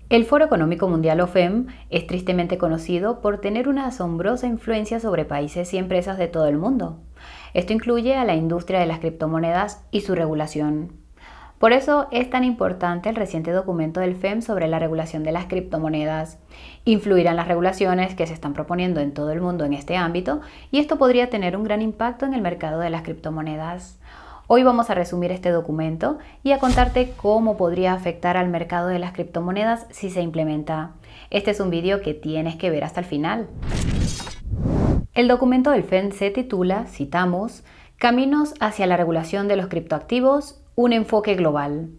El Foro Económico Mundial o FEM es tristemente conocido por tener una asombrosa influencia sobre países y empresas de todo el mundo. Esto incluye a la industria de las criptomonedas y su regulación. Por eso es tan importante el reciente documento del FEM sobre la regulación de las criptomonedas. Influirán las regulaciones que se están proponiendo en todo el mundo en este ámbito y esto podría tener un gran impacto en el mercado de las criptomonedas. Hoy vamos a resumir este documento y a contarte cómo podría afectar al mercado de las criptomonedas si se implementa. Este es un vídeo que tienes que ver hasta el final. El documento del FEM se titula, citamos, Caminos hacia la regulación de los criptoactivos, un enfoque global.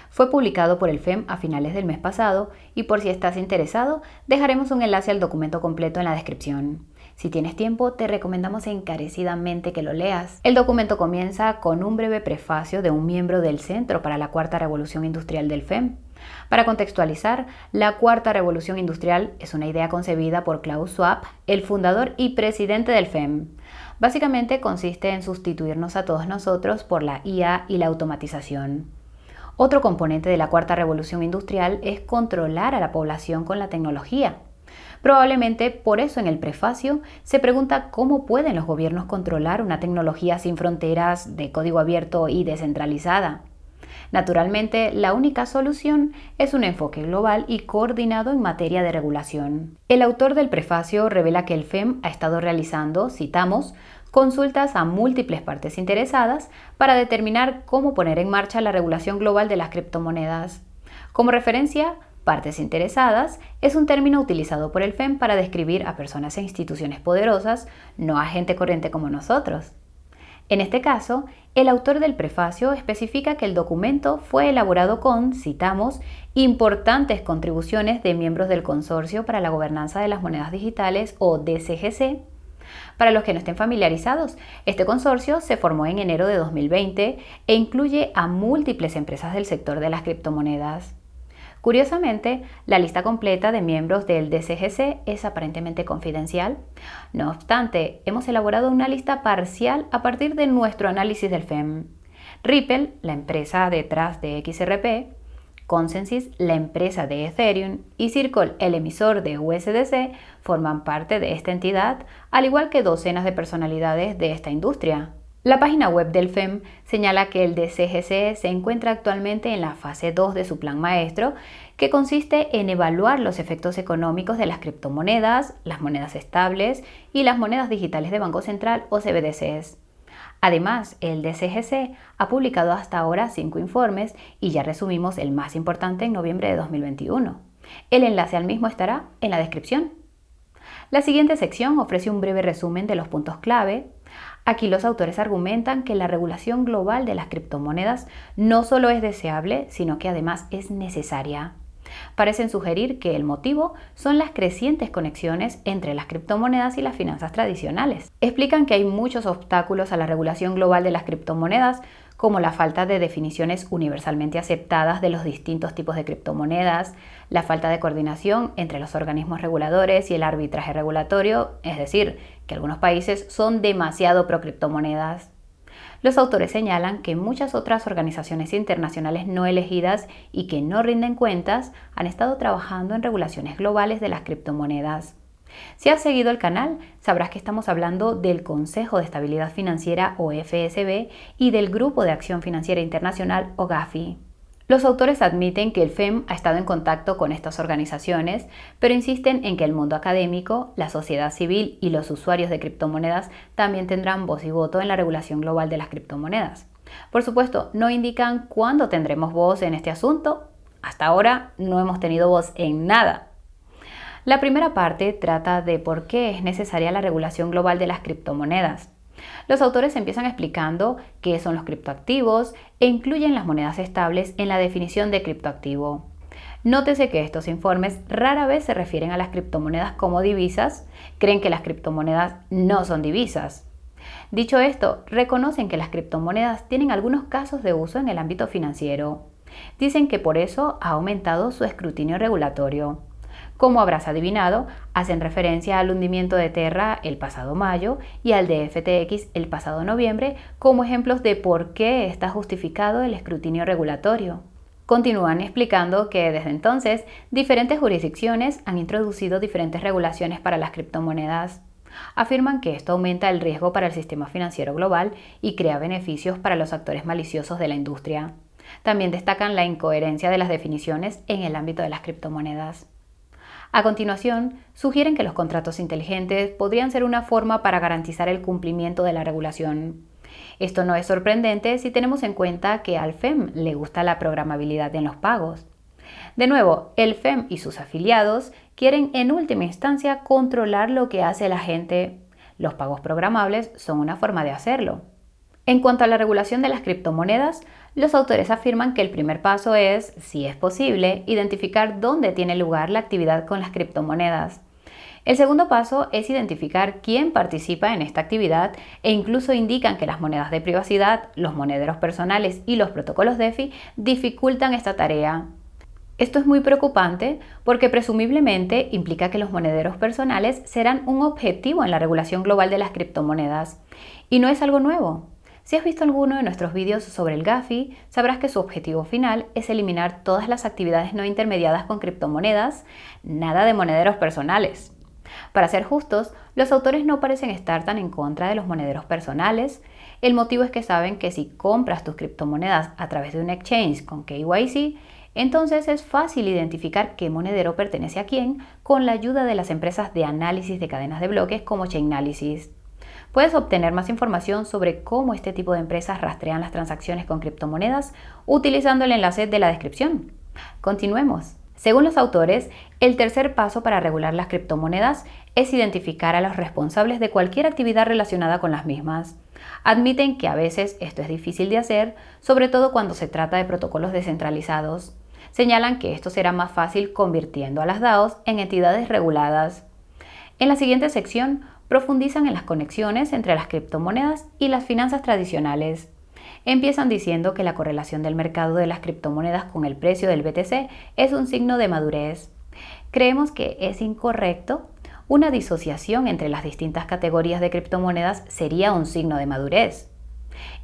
Fue publicado por el FEM a finales del mes pasado y por si estás interesado, dejaremos un enlace al documento completo en la descripción. Si tienes tiempo, te recomendamos encarecidamente que lo leas. El documento comienza con un breve prefacio de un miembro del Centro para la Cuarta Revolución Industrial del FEM. Para contextualizar, la Cuarta Revolución Industrial es una idea concebida por Klaus Schwab, el fundador y presidente del FEM. Básicamente consiste en sustituirnos a todos nosotros por la IA y la automatización. Otro componente de la Cuarta Revolución Industrial es controlar a la población con la tecnología. Probablemente por eso en el prefacio se pregunta cómo pueden los gobiernos controlar una tecnología sin fronteras, de código abierto y descentralizada. Naturalmente, la única solución es un enfoque global y coordinado en materia de regulación. El autor del prefacio revela que el FEM ha estado realizando, citamos, consultas a múltiples partes interesadas para determinar cómo poner en marcha la regulación global de las criptomonedas. Como referencia, partes interesadas es un término utilizado por el FEM para describir a personas e instituciones poderosas, no a gente corriente como nosotros. En este caso, el autor del prefacio especifica que el documento fue elaborado con, citamos, importantes contribuciones de miembros del Consorcio para la Gobernanza de las Monedas Digitales o DCGC. Para los que no estén familiarizados, este consorcio se formó en enero de 2020 e incluye a múltiples empresas del sector de las criptomonedas. Curiosamente, la lista completa de miembros del DCGC es aparentemente confidencial. No obstante, hemos elaborado una lista parcial a partir de nuestro análisis del FEM. Ripple, la empresa detrás de XRP, Consensys, la empresa de Ethereum, y Circle, el emisor de USDC, forman parte de esta entidad, al igual que docenas de personalidades de esta industria. La página web del FEM señala que el DCGC se encuentra actualmente en la fase 2 de su plan maestro, que consiste en evaluar los efectos económicos de las criptomonedas, las monedas estables y las monedas digitales de Banco Central o CBDCs. Además, el DCGC ha publicado hasta ahora 5 informes y ya resumimos el más importante en noviembre de 2021. El enlace al mismo estará en la descripción. La siguiente sección ofrece un breve resumen de los puntos clave. Aquí los autores argumentan que la regulación global de las criptomonedas no solo es deseable, sino que además es necesaria. Parecen sugerir que el motivo son las crecientes conexiones entre las criptomonedas y las finanzas tradicionales. Explican que hay muchos obstáculos a la regulación global de las criptomonedas, como la falta de definiciones universalmente aceptadas de los distintos tipos de criptomonedas, la falta de coordinación entre los organismos reguladores y el arbitraje regulatorio, es decir, que algunos países son demasiado pro criptomonedas. Los autores señalan que muchas otras organizaciones internacionales no elegidas y que no rinden cuentas han estado trabajando en regulaciones globales de las criptomonedas. Si has seguido el canal, sabrás que estamos hablando del Consejo de Estabilidad Financiera o FSB y del Grupo de Acción Financiera Internacional o GAFI. Los autores admiten que el FEM ha estado en contacto con estas organizaciones, pero insisten en que el mundo académico, la sociedad civil y los usuarios de criptomonedas también tendrán voz y voto en la regulación global de las criptomonedas. Por supuesto, no indican cuándo tendremos voz en este asunto. Hasta ahora no hemos tenido voz en nada. La primera parte trata de por qué es necesaria la regulación global de las criptomonedas. Los autores empiezan explicando qué son los criptoactivos e incluyen las monedas estables en la definición de criptoactivo. Nótese que estos informes rara vez se refieren a las criptomonedas como divisas, creen que las criptomonedas no son divisas. Dicho esto, reconocen que las criptomonedas tienen algunos casos de uso en el ámbito financiero. Dicen que por eso ha aumentado su escrutinio regulatorio. Como habrás adivinado, hacen referencia al hundimiento de Terra el pasado mayo y al de FTX el pasado noviembre como ejemplos de por qué está justificado el escrutinio regulatorio. Continúan explicando que desde entonces diferentes jurisdicciones han introducido diferentes regulaciones para las criptomonedas. Afirman que esto aumenta el riesgo para el sistema financiero global y crea beneficios para los actores maliciosos de la industria. También destacan la incoherencia de las definiciones en el ámbito de las criptomonedas. A continuación, sugieren que los contratos inteligentes podrían ser una forma para garantizar el cumplimiento de la regulación. Esto no es sorprendente si tenemos en cuenta que al FEM le gusta la programabilidad en los pagos. De nuevo, el FEM y sus afiliados quieren en última instancia controlar lo que hace la gente. Los pagos programables son una forma de hacerlo. En cuanto a la regulación de las criptomonedas, los autores afirman que el primer paso es, si es posible, identificar dónde tiene lugar la actividad con las criptomonedas. El segundo paso es identificar quién participa en esta actividad e incluso indican que las monedas de privacidad, los monederos personales y los protocolos DeFi dificultan esta tarea. Esto es muy preocupante porque presumiblemente implica que los monederos personales serán un objetivo en la regulación global de las criptomonedas. Y no es algo nuevo. Si has visto alguno de nuestros vídeos sobre el Gafi, sabrás que su objetivo final es eliminar todas las actividades no intermediadas con criptomonedas, nada de monederos personales. Para ser justos, los autores no parecen estar tan en contra de los monederos personales. El motivo es que saben que si compras tus criptomonedas a través de un exchange con KYC, entonces es fácil identificar qué monedero pertenece a quién con la ayuda de las empresas de análisis de cadenas de bloques como Chainalysis. Puedes obtener más información sobre cómo este tipo de empresas rastrean las transacciones con criptomonedas utilizando el enlace de la descripción. Continuemos. Según los autores, el tercer paso para regular las criptomonedas es identificar a los responsables de cualquier actividad relacionada con las mismas. Admiten que a veces esto es difícil de hacer, sobre todo cuando se trata de protocolos descentralizados. Señalan que esto será más fácil convirtiendo a las DAOs en entidades reguladas. En la siguiente sección, profundizan en las conexiones entre las criptomonedas y las finanzas tradicionales. Empiezan diciendo que la correlación del mercado de las criptomonedas con el precio del BTC es un signo de madurez. Creemos que es incorrecto. Una disociación entre las distintas categorías de criptomonedas sería un signo de madurez.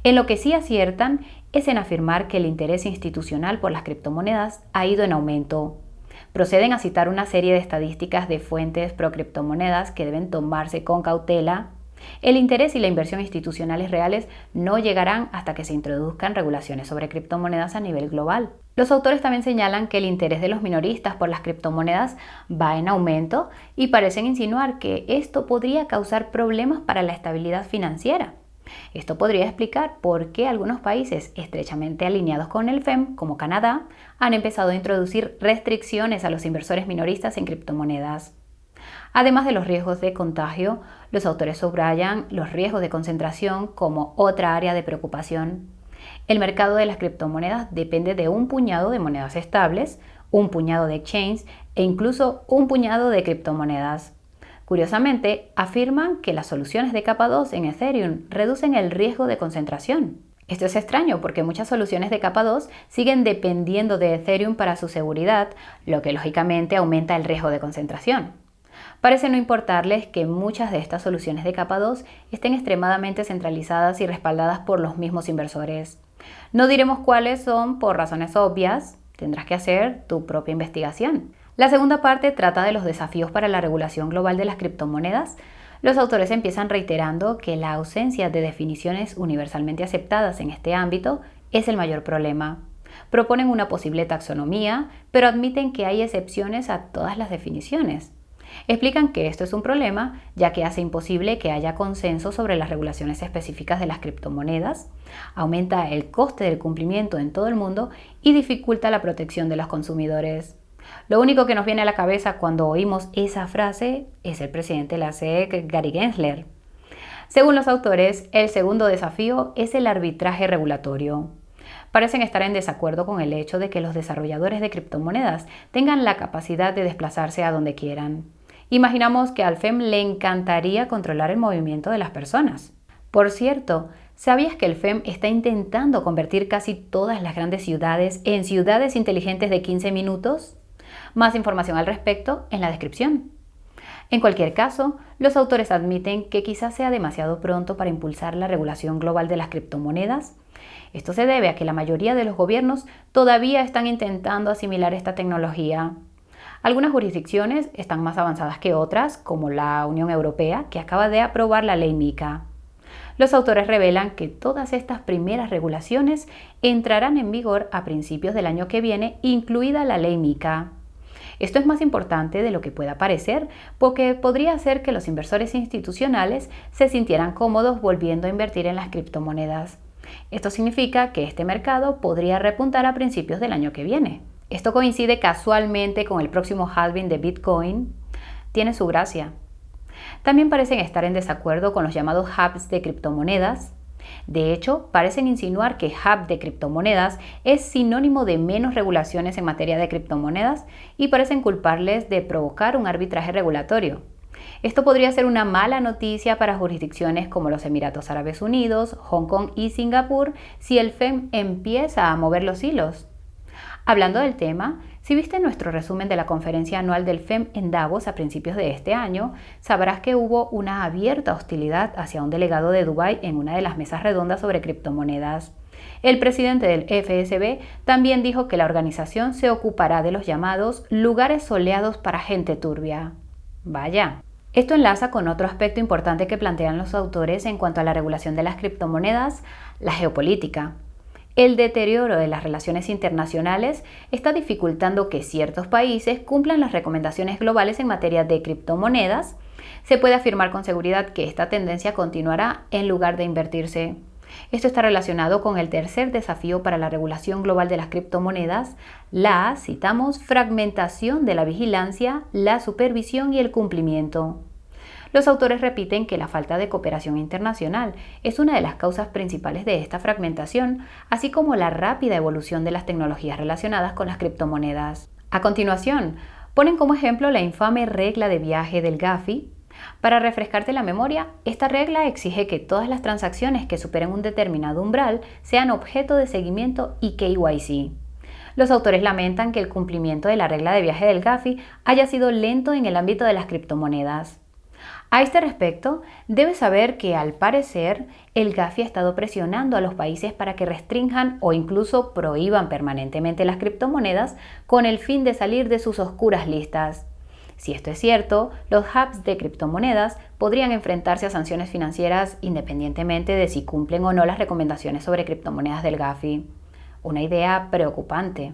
En lo que sí aciertan es en afirmar que el interés institucional por las criptomonedas ha ido en aumento. Proceden a citar una serie de estadísticas de fuentes pro criptomonedas que deben tomarse con cautela. El interés y la inversión institucionales reales no llegarán hasta que se introduzcan regulaciones sobre criptomonedas a nivel global. Los autores también señalan que el interés de los minoristas por las criptomonedas va en aumento y parecen insinuar que esto podría causar problemas para la estabilidad financiera. Esto podría explicar por qué algunos países estrechamente alineados con el FEM, como Canadá, han empezado a introducir restricciones a los inversores minoristas en criptomonedas. Además de los riesgos de contagio, los autores subrayan los riesgos de concentración como otra área de preocupación. El mercado de las criptomonedas depende de un puñado de monedas estables, un puñado de exchanges e incluso un puñado de criptomonedas. Curiosamente, afirman que las soluciones de capa 2 en Ethereum reducen el riesgo de concentración. Esto es extraño porque muchas soluciones de capa 2 siguen dependiendo de Ethereum para su seguridad, lo que lógicamente aumenta el riesgo de concentración. Parece no importarles que muchas de estas soluciones de capa 2 estén extremadamente centralizadas y respaldadas por los mismos inversores. No diremos cuáles son por razones obvias, tendrás que hacer tu propia investigación. La segunda parte trata de los desafíos para la regulación global de las criptomonedas. Los autores empiezan reiterando que la ausencia de definiciones universalmente aceptadas en este ámbito es el mayor problema. Proponen una posible taxonomía, pero admiten que hay excepciones a todas las definiciones. Explican que esto es un problema, ya que hace imposible que haya consenso sobre las regulaciones específicas de las criptomonedas, aumenta el coste del cumplimiento en todo el mundo y dificulta la protección de los consumidores. Lo único que nos viene a la cabeza cuando oímos esa frase es el presidente de la SEC, Gary Gensler. Según los autores, el segundo desafío es el arbitraje regulatorio. Parecen estar en desacuerdo con el hecho de que los desarrolladores de criptomonedas tengan la capacidad de desplazarse a donde quieran. Imaginamos que al FEM le encantaría controlar el movimiento de las personas. Por cierto, ¿sabías que el FEM está intentando convertir casi todas las grandes ciudades en ciudades inteligentes de 15 minutos? Más información al respecto en la descripción. En cualquier caso, los autores admiten que quizás sea demasiado pronto para impulsar la regulación global de las criptomonedas. Esto se debe a que la mayoría de los gobiernos todavía están intentando asimilar esta tecnología. Algunas jurisdicciones están más avanzadas que otras, como la Unión Europea, que acaba de aprobar la ley MiCA. Los autores revelan que todas estas primeras regulaciones entrarán en vigor a principios del año que viene, incluida la ley MiCA. Esto es más importante de lo que pueda parecer, porque podría hacer que los inversores institucionales se sintieran cómodos volviendo a invertir en las criptomonedas. Esto significa que este mercado podría repuntar a principios del año que viene. Esto coincide casualmente con el próximo halving de Bitcoin. Tiene su gracia. También parecen estar en desacuerdo con los llamados hubs de criptomonedas. De hecho, parecen insinuar que hub de criptomonedas es sinónimo de menos regulaciones en materia de criptomonedas y parecen culparles de provocar un arbitraje regulatorio. Esto podría ser una mala noticia para jurisdicciones como los Emiratos Árabes Unidos, Hong Kong y Singapur si el FEM empieza a mover los hilos. Hablando del tema, si viste nuestro resumen de la conferencia anual del FEM en Davos a principios de este año, sabrás que hubo una abierta hostilidad hacia un delegado de Dubái en una de las mesas redondas sobre criptomonedas. El presidente del FSB también dijo que la organización se ocupará de los llamados lugares soleados para gente turbia. Vaya. Esto enlaza con otro aspecto importante que plantean los autores en cuanto a la regulación de las criptomonedas, la geopolítica. El deterioro de las relaciones internacionales está dificultando que ciertos países cumplan las recomendaciones globales en materia de criptomonedas. Se puede afirmar con seguridad que esta tendencia continuará en lugar de invertirse. Esto está relacionado con el tercer desafío para la regulación global de las criptomonedas, la, citamos, fragmentación de la vigilancia, la supervisión y el cumplimiento. Los autores repiten que la falta de cooperación internacional es una de las causas principales de esta fragmentación, así como la rápida evolución de las tecnologías relacionadas con las criptomonedas. A continuación, ponen como ejemplo la infame regla de viaje del Gafi. Para refrescarte la memoria, esta regla exige que todas las transacciones que superen un determinado umbral sean objeto de seguimiento y KYC. Los autores lamentan que el cumplimiento de la regla de viaje del Gafi haya sido lento en el ámbito de las criptomonedas. A este respecto, debes saber que al parecer el Gafi ha estado presionando a los países para que restrinjan o incluso prohíban permanentemente las criptomonedas con el fin de salir de sus oscuras listas. Si esto es cierto, los hubs de criptomonedas podrían enfrentarse a sanciones financieras independientemente de si cumplen o no las recomendaciones sobre criptomonedas del Gafi. Una idea preocupante.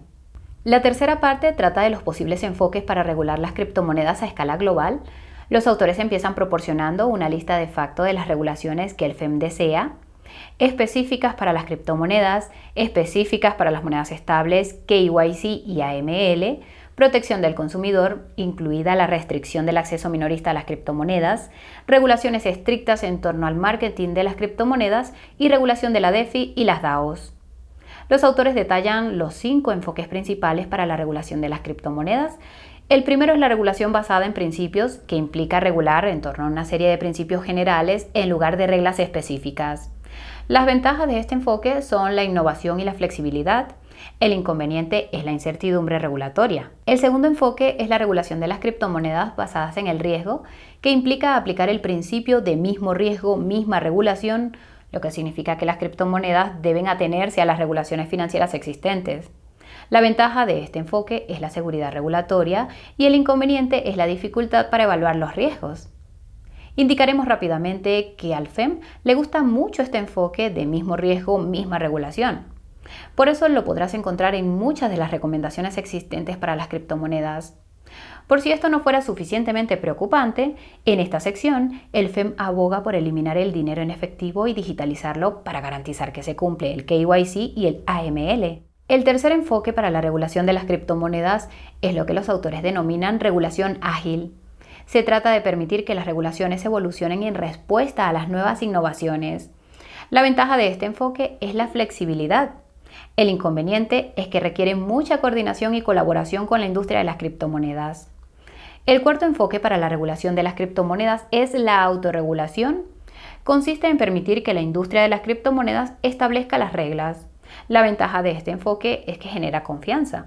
La tercera parte trata de los posibles enfoques para regular las criptomonedas a escala global. Los autores empiezan proporcionando una lista de facto de las regulaciones que el FEM desea, específicas para las criptomonedas, específicas para las monedas estables, KYC y AML, protección del consumidor, incluida la restricción del acceso minorista a las criptomonedas, regulaciones estrictas en torno al marketing de las criptomonedas y regulación de la DeFi y las DAOs. Los autores detallan los 5 enfoques principales para la regulación de las criptomonedas. El primero es la regulación basada en principios, que implica regular en torno a una serie de principios generales en lugar de reglas específicas. Las ventajas de este enfoque son la innovación y la flexibilidad. El inconveniente es la incertidumbre regulatoria. El segundo enfoque es la regulación de las criptomonedas basadas en el riesgo, que implica aplicar el principio de mismo riesgo, misma regulación, lo que significa que las criptomonedas deben atenerse a las regulaciones financieras existentes. La ventaja de este enfoque es la seguridad regulatoria y el inconveniente es la dificultad para evaluar los riesgos. Indicaremos rápidamente que al FEM le gusta mucho este enfoque de mismo riesgo, misma regulación. Por eso lo podrás encontrar en muchas de las recomendaciones existentes para las criptomonedas. Por si esto no fuera suficientemente preocupante, en esta sección el FEM aboga por eliminar el dinero en efectivo y digitalizarlo para garantizar que se cumple el KYC y el AML. El tercer enfoque para la regulación de las criptomonedas es lo que los autores denominan regulación ágil. Se trata de permitir que las regulaciones evolucionen en respuesta a las nuevas innovaciones. La ventaja de este enfoque es la flexibilidad. El inconveniente es que requiere mucha coordinación y colaboración con la industria de las criptomonedas. El cuarto enfoque para la regulación de las criptomonedas es la autorregulación. Consiste en permitir que la industria de las criptomonedas establezca las reglas. La ventaja de este enfoque es que genera confianza.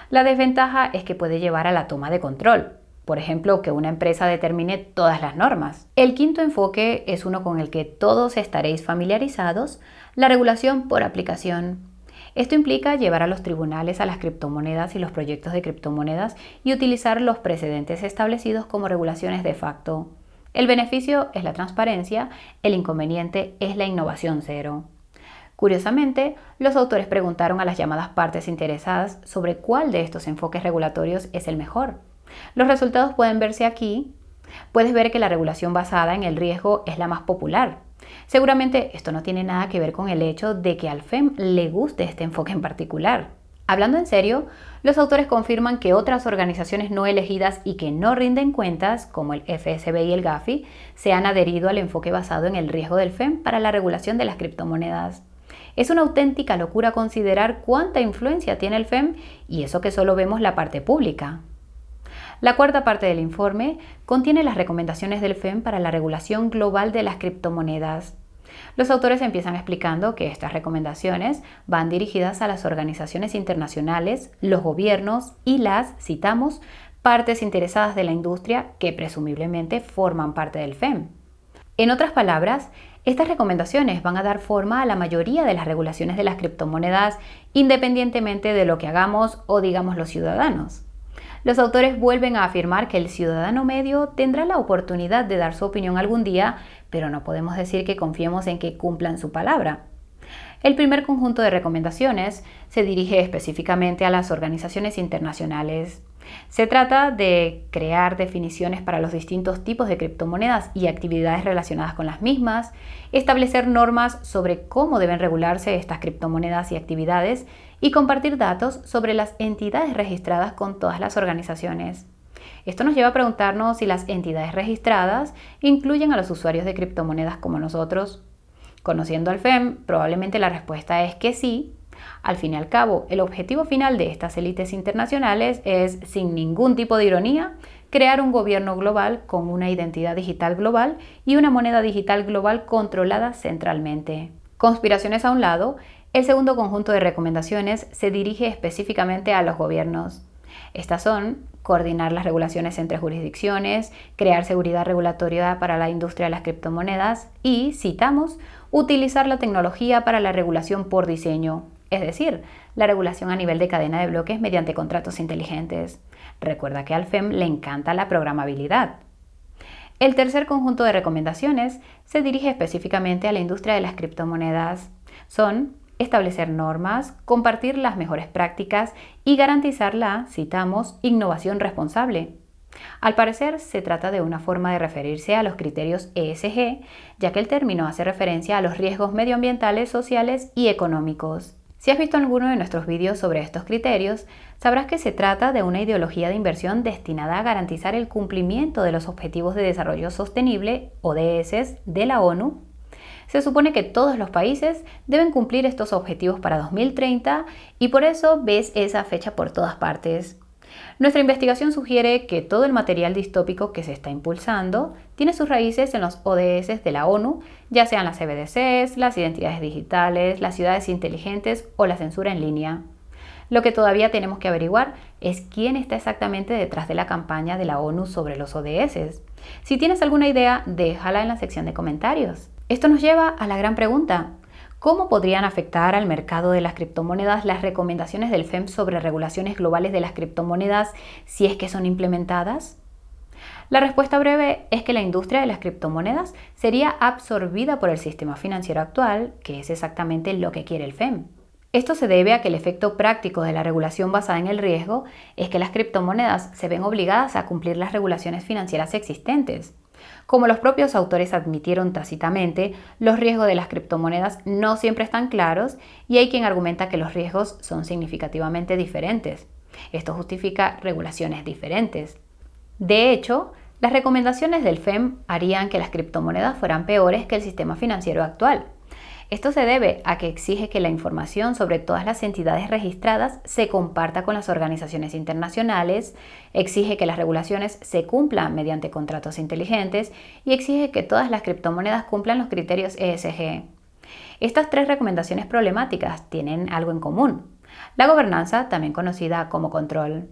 La desventaja es que puede llevar a la toma de control. Por ejemplo, que una empresa determine todas las normas. El quinto enfoque es uno con el que todos estaréis familiarizados, la regulación por aplicación. Esto implica llevar a los tribunales a las criptomonedas y los proyectos de criptomonedas y utilizar los precedentes establecidos como regulaciones de facto. El beneficio es la transparencia, el inconveniente es la innovación cero. Curiosamente, los autores preguntaron a las llamadas partes interesadas sobre cuál de estos enfoques regulatorios es el mejor. Los resultados pueden verse aquí. Puedes ver que la regulación basada en el riesgo es la más popular. Seguramente esto no tiene nada que ver con el hecho de que al FEM le guste este enfoque en particular. Hablando en serio, los autores confirman que otras organizaciones no elegidas y que no rinden cuentas, como el FSB y el Gafi, se han adherido al enfoque basado en el riesgo del FEM para la regulación de las criptomonedas. Es una auténtica locura considerar cuánta influencia tiene el FEM y eso que solo vemos la parte pública. La cuarta parte del informe contiene las recomendaciones del FEM para la regulación global de las criptomonedas. Los autores empiezan explicando que estas recomendaciones van dirigidas a las organizaciones internacionales, los gobiernos y las, citamos, partes interesadas de la industria que presumiblemente forman parte del FEM. En otras palabras, estas recomendaciones van a dar forma a la mayoría de las regulaciones de las criptomonedas independientemente de lo que hagamos o digamos los ciudadanos. Los autores vuelven a afirmar que el ciudadano medio tendrá la oportunidad de dar su opinión algún día, pero no podemos decir que confiemos en que cumplan su palabra. El primer conjunto de recomendaciones se dirige específicamente a las organizaciones internacionales. Se trata de crear definiciones para los distintos tipos de criptomonedas y actividades relacionadas con las mismas, establecer normas sobre cómo deben regularse estas criptomonedas y actividades y compartir datos sobre las entidades registradas con todas las organizaciones. Esto nos lleva a preguntarnos si las entidades registradas incluyen a los usuarios de criptomonedas como nosotros. Conociendo al FEM, probablemente la respuesta es que sí. Al fin y al cabo, el objetivo final de estas élites internacionales es, sin ningún tipo de ironía, crear un gobierno global con una identidad digital global y una moneda digital global controlada centralmente. Conspiraciones a un lado, el segundo conjunto de recomendaciones se dirige específicamente a los gobiernos. Estas son coordinar las regulaciones entre jurisdicciones, crear seguridad regulatoria para la industria de las criptomonedas y, citamos, utilizar la tecnología para la regulación por diseño, es decir, la regulación a nivel de cadena de bloques mediante contratos inteligentes. Recuerda que al FEM le encanta la programabilidad. El tercer conjunto de recomendaciones se dirige específicamente a la industria de las criptomonedas. Son establecer normas, compartir las mejores prácticas y garantizar la, citamos, innovación responsable. Al parecer, se trata de una forma de referirse a los criterios ESG, ya que el término hace referencia a los riesgos medioambientales, sociales y económicos. Si has visto alguno de nuestros vídeos sobre estos criterios, sabrás que se trata de una ideología de inversión destinada a garantizar el cumplimiento de los Objetivos de Desarrollo Sostenible, ODS, de la ONU. Se supone que todos los países deben cumplir estos objetivos para 2030 y por eso ves esa fecha por todas partes. Nuestra investigación sugiere que todo el material distópico que se está impulsando tiene sus raíces en los ODS de la ONU, ya sean las CBDCs, las identidades digitales, las ciudades inteligentes o la censura en línea. Lo que todavía tenemos que averiguar es quién está exactamente detrás de la campaña de la ONU sobre los ODS. Si tienes alguna idea, déjala en la sección de comentarios. Esto nos lleva a la gran pregunta: ¿cómo podrían afectar al mercado de las criptomonedas las recomendaciones del FEM sobre regulaciones globales de las criptomonedas si es que son implementadas? La respuesta breve es que la industria de las criptomonedas sería absorbida por el sistema financiero actual, que es exactamente lo que quiere el FEM. Esto se debe a que el efecto práctico de la regulación basada en el riesgo es que las criptomonedas se ven obligadas a cumplir las regulaciones financieras existentes. Como los propios autores admitieron tácitamente, los riesgos de las criptomonedas no siempre están claros y hay quien argumenta que los riesgos son significativamente diferentes. Esto justifica regulaciones diferentes. De hecho, las recomendaciones del FEM harían que las criptomonedas fueran peores que el sistema financiero actual. Esto se debe a que exige que la información sobre todas las entidades registradas se comparta con las organizaciones internacionales, exige que las regulaciones se cumplan mediante contratos inteligentes y exige que todas las criptomonedas cumplan los criterios ESG. Estas tres recomendaciones problemáticas tienen algo en común: la gobernanza, también conocida como control.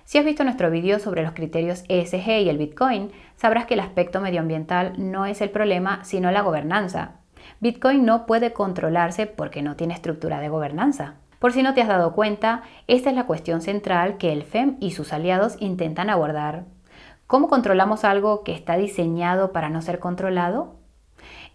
Si has visto nuestro video sobre los criterios ESG y el Bitcoin, sabrás que el aspecto medioambiental no es el problema, sino la gobernanza. Bitcoin no puede controlarse porque no tiene estructura de gobernanza. Por si no te has dado cuenta, esta es la cuestión central que el FEM y sus aliados intentan abordar. ¿Cómo controlamos algo que está diseñado para no ser controlado?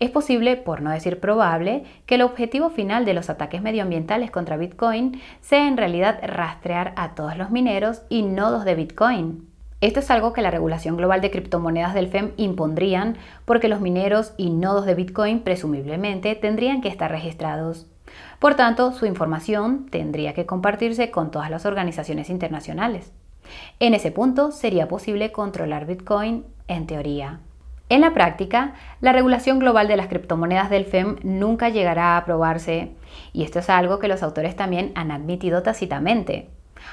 Es posible, por no decir probable, que el objetivo final de los ataques medioambientales contra Bitcoin sea en realidad rastrear a todos los mineros y nodos de Bitcoin. Esto es algo que la regulación global de criptomonedas del FEM impondrían porque los mineros y nodos de Bitcoin presumiblemente tendrían que estar registrados. Por tanto, su información tendría que compartirse con todas las organizaciones internacionales. En ese punto sería posible controlar Bitcoin en teoría. En la práctica, la regulación global de las criptomonedas del FEM nunca llegará a aprobarse, y esto es algo que los autores también han admitido tácitamente.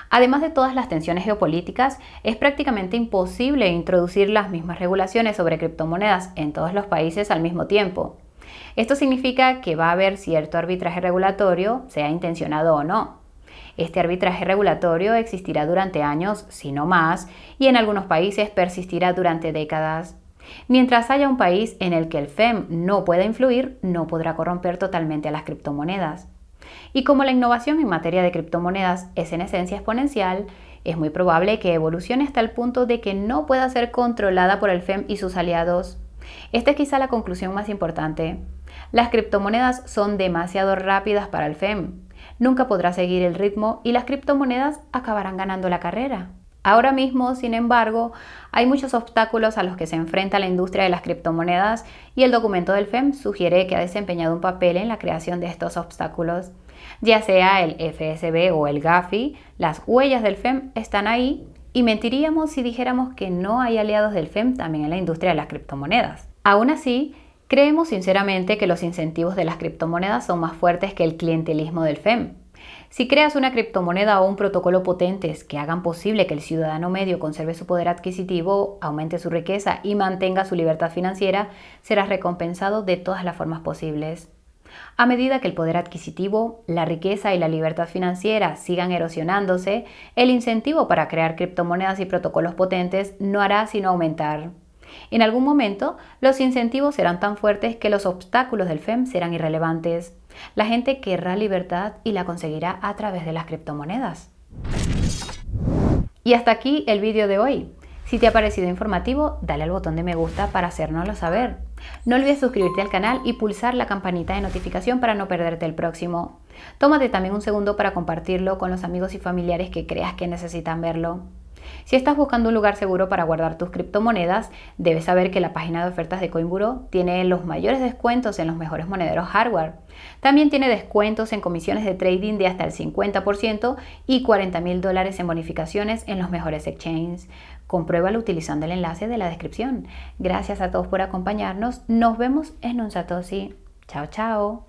Además de todas las tensiones geopolíticas, es prácticamente imposible introducir las mismas regulaciones sobre criptomonedas en todos los países al mismo tiempo. Esto significa que va a haber cierto arbitraje regulatorio, sea intencionado o no. Este arbitraje regulatorio existirá durante años, si no más, y en algunos países persistirá durante décadas. Mientras haya un país en el que el FEM no pueda influir, no podrá corromper totalmente a las criptomonedas. Y como la innovación en materia de criptomonedas es en esencia exponencial, es muy probable que evolucione hasta el punto de que no pueda ser controlada por el FEM y sus aliados. Esta es quizá la conclusión más importante. Las criptomonedas son demasiado rápidas para el FEM. Nunca podrá seguir el ritmo y las criptomonedas acabarán ganando la carrera. Ahora mismo, sin embargo, hay muchos obstáculos a los que se enfrenta la industria de las criptomonedas y el documento del FEM sugiere que ha desempeñado un papel en la creación de estos obstáculos. Ya sea el FSB o el Gafi, las huellas del FEM están ahí y mentiríamos si dijéramos que no hay aliados del FEM también en la industria de las criptomonedas. Aún así, creemos sinceramente que los incentivos de las criptomonedas son más fuertes que el clientelismo del FEM. Si creas una criptomoneda o un protocolo potentes que hagan posible que el ciudadano medio conserve su poder adquisitivo, aumente su riqueza y mantenga su libertad financiera, serás recompensado de todas las formas posibles. A medida que el poder adquisitivo, la riqueza y la libertad financiera sigan erosionándose, el incentivo para crear criptomonedas y protocolos potentes no hará sino aumentar. En algún momento, los incentivos serán tan fuertes que los obstáculos del FEM serán irrelevantes. La gente querrá libertad y la conseguirá a través de las criptomonedas. Y hasta aquí el vídeo de hoy. Si te ha parecido informativo, dale al botón de me gusta para hacérnoslo saber. No olvides suscribirte al canal y pulsar la campanita de notificación para no perderte el próximo. Tómate también un segundo para compartirlo con los amigos y familiares que creas que necesitan verlo. Si estás buscando un lugar seguro para guardar tus criptomonedas, debes saber que la página de ofertas de Coinburo tiene los mayores descuentos en los mejores monederos hardware. También tiene descuentos en comisiones de trading de hasta el 50% y $40,000 en bonificaciones en los mejores exchanges. Compruébalo utilizando el enlace de la descripción. Gracias a todos por acompañarnos. Nos vemos en un Satoshi. Chao, chao.